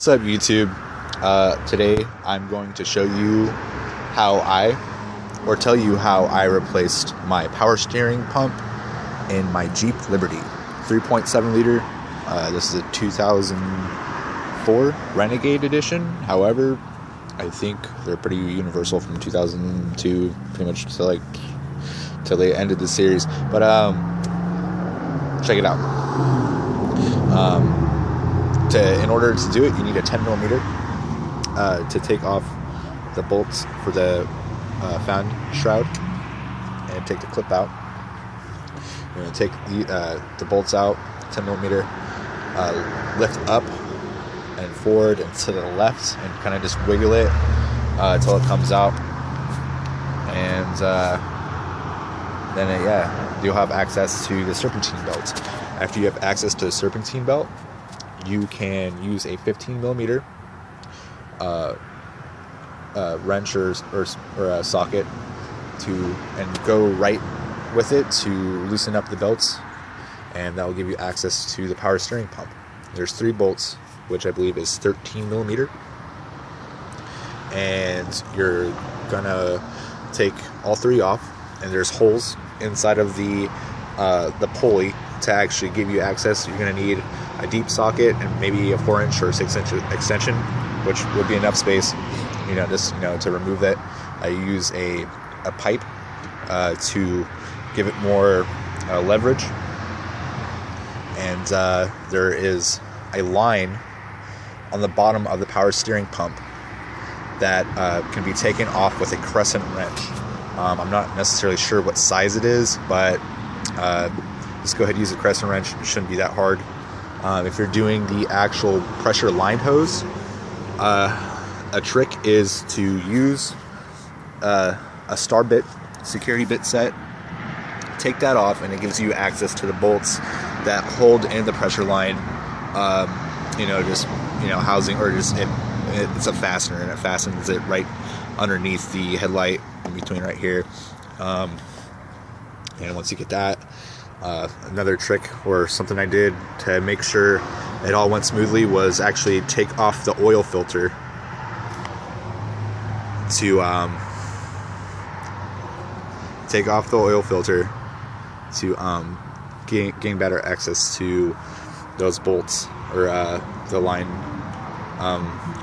What's up, YouTube? Today I'm going to show you tell you how I replaced my power steering pump in my Jeep Liberty 3.7 liter. This is a 2004 Renegade edition. However, I think they're pretty universal from 2002, pretty much till they ended the series. But check it out. In order to do it, you need a 10 millimeter to take off the bolts for the fan shroud and take the clip out. You're going to take the bolts out, 10 millimeter, lift up and forward and to the left, and kind of just wiggle it until it comes out. And then you'll have access to the serpentine belt. After you have access to the serpentine belt, you can use a 15 millimeter wrench or a socket and go right with it to loosen up the belts, and that will give you access to the power steering pump. There's 3 bolts, which I believe is 13 millimeter, and you're gonna take all 3 off, and there's holes inside of the pulley to actually give you access. You're gonna need a deep socket and maybe a 4-inch or 6-inch extension, which would be enough space, to remove that. I use a pipe to give it more leverage, and there is a line on the bottom of the power steering pump that can be taken off with a Crescent wrench. I'm not necessarily sure what size it is, but just go ahead and use a Crescent wrench. It shouldn't be that hard. If you're doing the actual pressure line hose, a trick is to use a star bit, security bit set. Take that off, and it gives you access to the bolts that hold in the pressure line. Housing, or it's a fastener, and it fastens it right underneath the headlight, in between right here. And once you get that, another trick or something I did to make sure it all went smoothly was actually take off the oil filter to gain better access to those bolts, or the line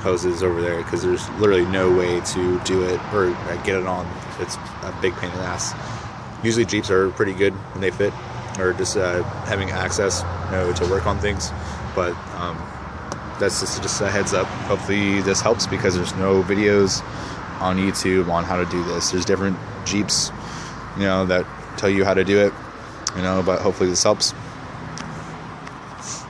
hoses over there, because there's literally no way to do it or get it on. It's a big pain in the ass. Usually Jeeps are pretty good when they fit, or just having access to work on things, but that's just a heads up. Hopefully this helps, because there's no videos on YouTube on how to do this. There's different Jeeps that tell you how to do it, but hopefully this helps.